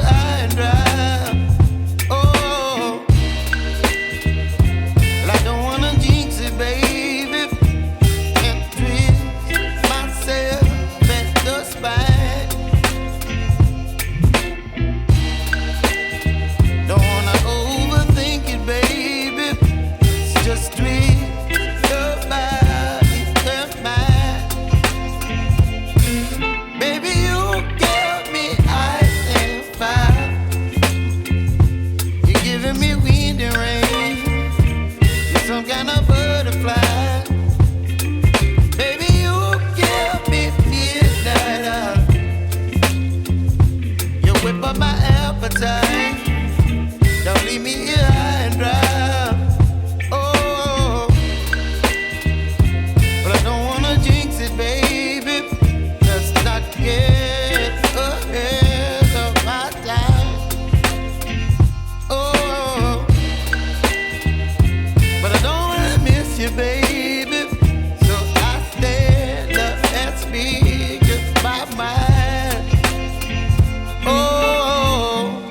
high and dry. Oh, well, I don't wanna jinx it, baby, and twist myself at the spine. Don't wanna overthink it, baby. It's just twist your body and mine. Baby, you give me ice and fire. You're giving me wind and rain. You're some kind of butterfly. Baby, you give me midnight. You whip up my appetite. Don't leave me here high and dry. Oh, but I don't wanna jinx it, baby. Let's not get ahead of my time. Oh, but I don't wanna miss you, baby. So I stand up and speak my mind. Oh.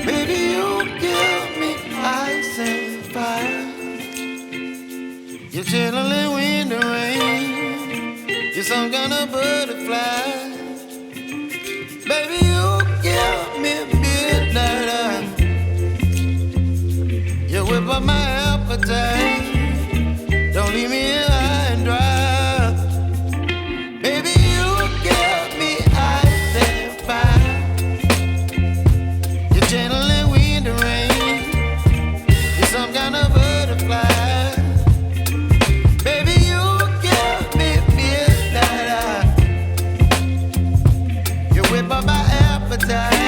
Baby, you give me ice and fire. You're chilling wind and rain. You're some kind of butterfly. Baby, you give me midnight. You whip up my appetite. Don't leave me here high and dry. Baby, you give me ice and fire. You're channeling wind and rain. You're some kind of butterfly. Baby, you give me midnight. You whip up my appetite.